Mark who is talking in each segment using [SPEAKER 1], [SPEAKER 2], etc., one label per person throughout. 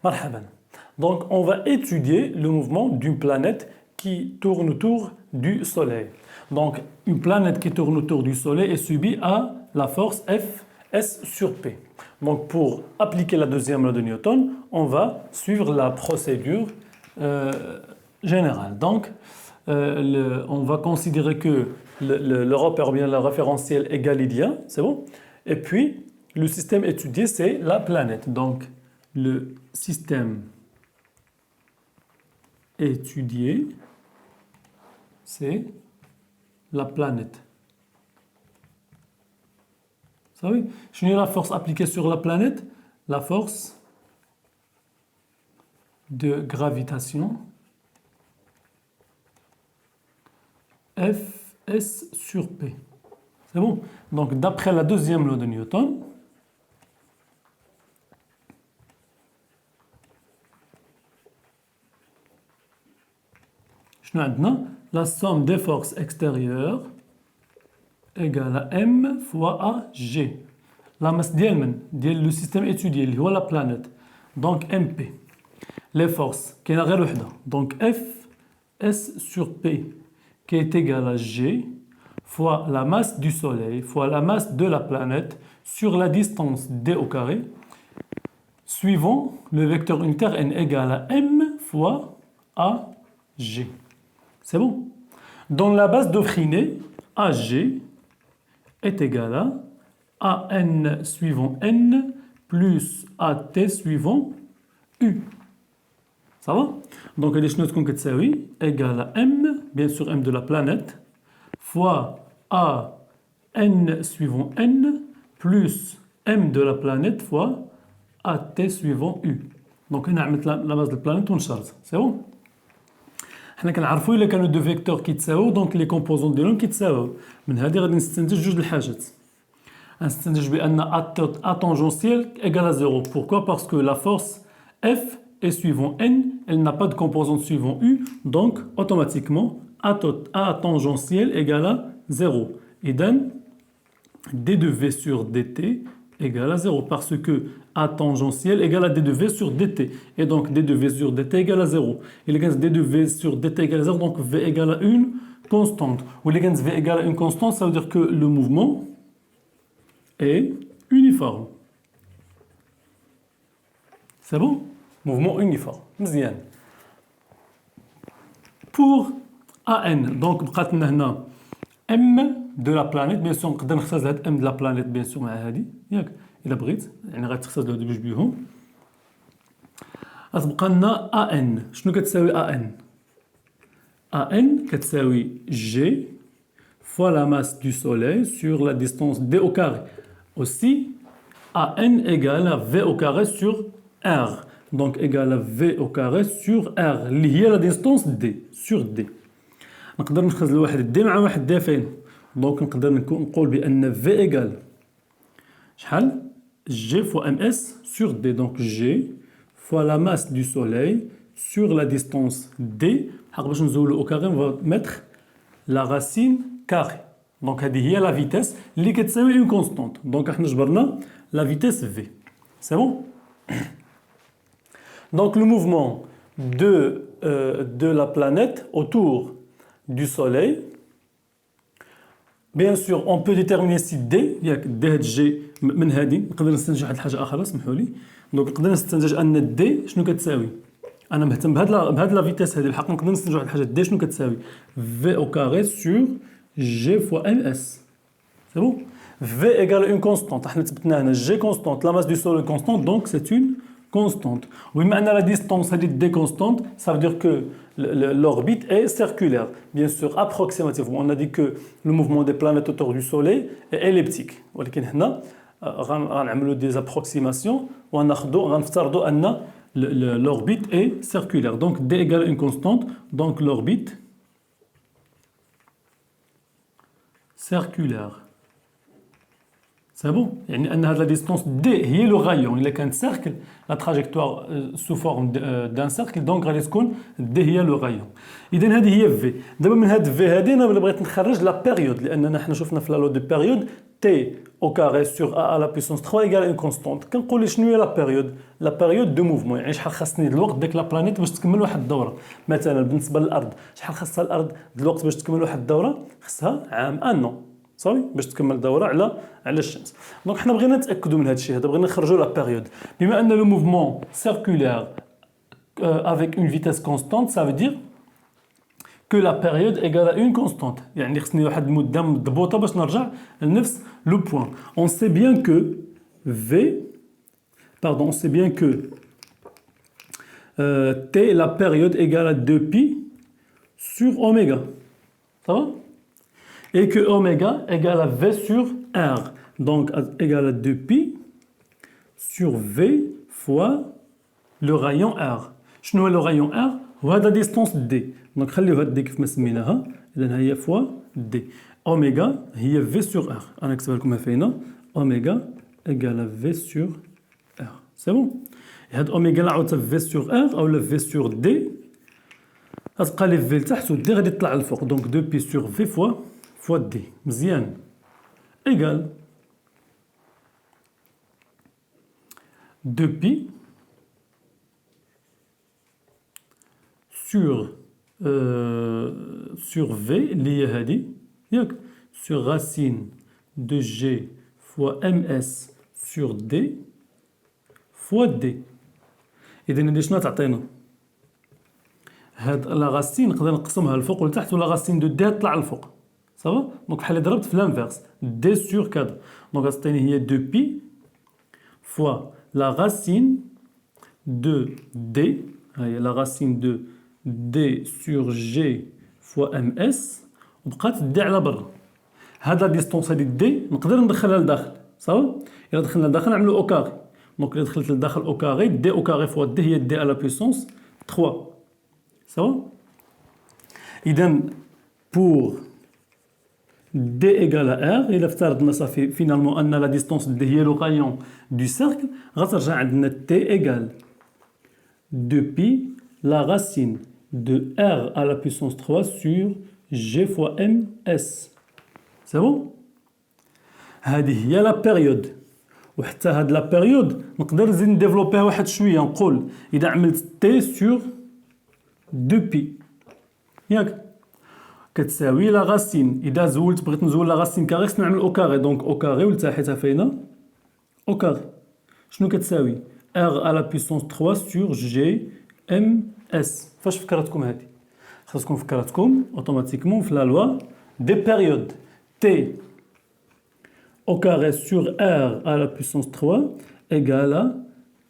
[SPEAKER 1] Marhaban. Donc, on va étudier le mouvement d'une planète qui tourne autour du Soleil. Donc, une planète qui tourne autour du Soleil est subie à la force F, S sur P. Donc, pour appliquer la deuxième loi de Newton, on va suivre la procédure générale. Donc, on va considérer que le repère, bien le référentiel est galiléen, c'est bon? Et puis, le système étudié, c'est la planète. Donc, le système étudié, c'est la planète. Vous savez, quelle est la force appliquée sur la planète? La force de gravitation Fs sur P. C'est bon? Donc, d'après la deuxième loi de Newton, la somme des forces extérieures égale à M fois AG. La masse le système étudié, la planète. Donc MP. Les forces, qui est la donc F, S sur P, qui est égal à G, fois la masse du Soleil, fois la masse de la planète, sur la distance D au carré, suivant le vecteur unitaire N égale à M fois AG. C'est bon? Dans la base d'Aufriné, AG est égal à AN suivant N plus AT suivant U. Ça va? Donc, les choses qu'on peut égal à M, bien sûr M de la planète, fois AN suivant N plus M de la planète fois AT suivant U. Donc, on a la base de la planète, on charge. C'est bon? حنا كنعرفوا الا كانوا دو فيكتور كيتساووا دونك لي كومبوزون ديالهم كيتساووا من هذه غادي نستنتج جوج الحاجات نستنتج بان A tangentiel égale à 0. Pourquoi? Parce que la force F est suivant N, elle n'a pas de composante suivant U, donc automatiquement A tangentiel égale à 0. Et donc D de V sur dt égale à 0 parce que A tangentiel égale à D de V sur dt. Et donc D de V sur dt égale à 0. Et les D de V sur dt égale à 0, donc V égale à une constante. Ou les V égale à une constante, ça veut dire que le mouvement est uniforme. C'est bon? Mouvement uniforme. مزيان. Pour AN, donc بقات لنا هنا M de la planète, bien sûr نقدر نختار هاد M de la planète bien sûr مع هادي ياك إلا بغيت يعني غتختار هادو بجوج بيهم غتبقى لنا AN. شنو كتساوي AN؟ AN كتساوي G fois la masse du soleil sur la distance D au carré. Aussi AN égale à V au carré sur R. Donc égale à V au carré sur R اللي هي la distance D sur D. نقدر نخزن واحد دي مع واحد دي فين دونك نقدر نقول بان V égale شحال G fois ms sur D. Donc G fois la masse du soleil sur la distance D. باش نزولو au carré on va mettre la racine carrée. Donc هذه هي la vitesse اللي كتساوي une constante. Donc احنا جبرنا la vitesse V. C'est bon? Donc le mouvement de la planète autour du Soleil, bien sûr on peut déterminer si D ياك D هاد G من هادي نقدر نستنتج واحد الحاجه اخرى سمحوا لي. دونك نقدر نستنتج ان D شنو كتساوي. انا مهتم بهاد لا فيتاس هادي الحق نقدر نستنتج واحد الحاجه D شنو كتساوي V au carré sur G fois ms. C'est bon? V égale une constante. احنا ثبتنا هنا G constante, la masse du soleil constante, donc c'est une constante. وبما ان la distance هذه D constante, ça veut dire que l'orbite est circulaire. Bien sûr, approximativement, on a dit que le mouvement des planètes autour du Soleil est elliptique. ولكن هنا غنعملوا des approximations وغنفترضوا ان l'orbite est circulaire. Donc D égale une constante, donc l'orbite circulaire C'est bon. يعني أن هذه la distance D هي le rayon. إلا كانت cercle, la trajectoire sous forme d'un cercle, donc غادي تكون D هي le rayon. إذا هذه هي V. دابا من هذه V هذه أنا بغيت نخرج la période لأننا حنا شفنا في la loi de période T au carré sur A à la puissance 3 égale à une constante. كنقول لي شنو هي la période؟ La période de mouvement. يعني شحال خاصني الوقت ديك لا بلانيت باش تكمل واحد الدورة. مثلا بالنسبة للأرض شحال خاصها الأرض الوقت باش تكمل واحد الدورة؟ خاصها عام أنو. صافي باش تكمل الدوره على الشمس. دونك حنا بغينا نتاكدوا من هذا الشيء هذا، بغينا نخرجوا لا بيريود. بما ان لو موفمون سيركولير avec une vitesse constante, ça veut dire que la période égale à une constante. يعني خصني واحد المده مضبوطه باش نرجع لنفس لو بوين. On sait bien que on sait bien que T la période égale à 2pi sur oméga. Ça va? Et que oméga égale à V sur R. Donc égale à 2pi sur V fois le rayon R. شنو هو le rayon R؟ هو هذا distance D. Donc خليو هاد D كيف ما سميناها. إذا هي fois D. Oméga هي V sur R. أنا نكتبها لكم هنا. Oméga égale à V sur R. C'est bon؟ هاد oméga لا عاوتاني V sur R أو لا V sur D. غتبقى لي V لتحت و D غادي تطلع للفوق. Donc 2pi sur V fois D. مزيان. Égale 2pi sur V اللي هي هذه ياك sur racine de G fois MS sur D fois D. إذا هذه شنو تعطينا؟ هاد لا غاسين نقدر نقسمها الفوق ولتحت ولا غاسين دو دي تطلع الفوق. صافا؟ دونك بحال اللي ضربت في لانفيرس دي سور كادر. دونك غتعطيني هي 2pi fois la racine de D. هاهي la racine de D sur G fois MS وبقات دي على برا. هذا ديستونس هذه دي نقدر ندخلها لداخل. صافا؟ إلا دخلنا لداخل نعملو او كاري. دونك إلا دخلت لداخل او كاري دي او كاري فوا دي هي دي على بويسونس 3. صافا؟ إذا pour D égale à R إلا افترضنا صافي فينالمون أن لا ديستونس D هي لو رايون دو سيركل غترجع عندنا T égale 2pi la racine de R à la puissance 3 sur G fois MS. C'est bon؟ هذه هي لا بيريود. وحتى هاد لا بيريود نقدر نزيد نديفلوبيها واحد شويه نقول إذا عملت T sur 2pi ياك كتساوي لا غاسين. اذا بغيت نزول لا غاسين كاري خصنا نعمل او كاري. دونك او كاري ولتحتها فينا او كاري شنو كتساوي ار على بويسونس 3 سور جي ام اس. فاش فكرتكم هذه؟ خاصكم فكرتكم اوتوماتيكمون في لا لوا دي بيريود تي au carré sur R à la puissance 3 égale à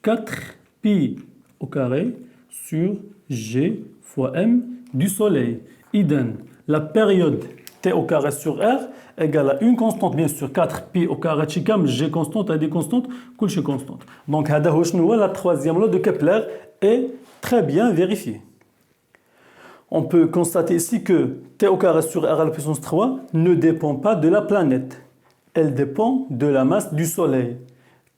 [SPEAKER 1] 4pi au carré sur G fois M du soleil. إذن la période T au carré sur R égale à une constante bien sûr 4pi au carré هادشي كامل G constante هادي constante كلشي constante. Donc هذا هو شنو هو la troisième loi de Kepler est très bien vérifiée. On peut constater ici que T au carré sur R à la puissance 3 ne dépend pas de la planète. Elle dépend de la masse du Soleil.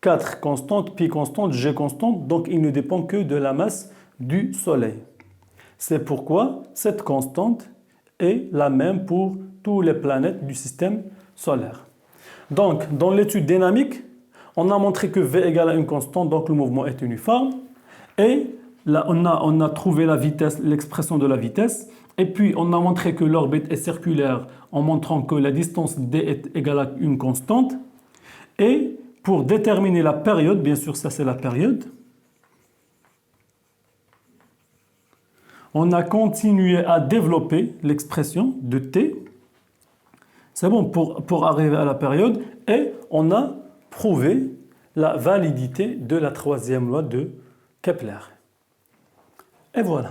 [SPEAKER 1] 4 constantes, pi constante, G constante, donc il ne dépend que de la masse du Soleil. C'est pourquoi cette constante est la même pour toutes les planètes du système solaire. Donc, dans l'étude dynamique, on a montré que V égale à une constante, donc le mouvement est uniforme. Et là, on a trouvé la vitesse, l'expression de la vitesse. Et puis, on a montré que l'orbite est circulaire en montrant que la distance D est égale à une constante. Et pour déterminer la période, bien sûr, ça c'est la période, on a continué à développer l'expression de T. C'est bon pour arriver à la période. Et on a prouvé la validité de la troisième loi de Kepler. Et voilà.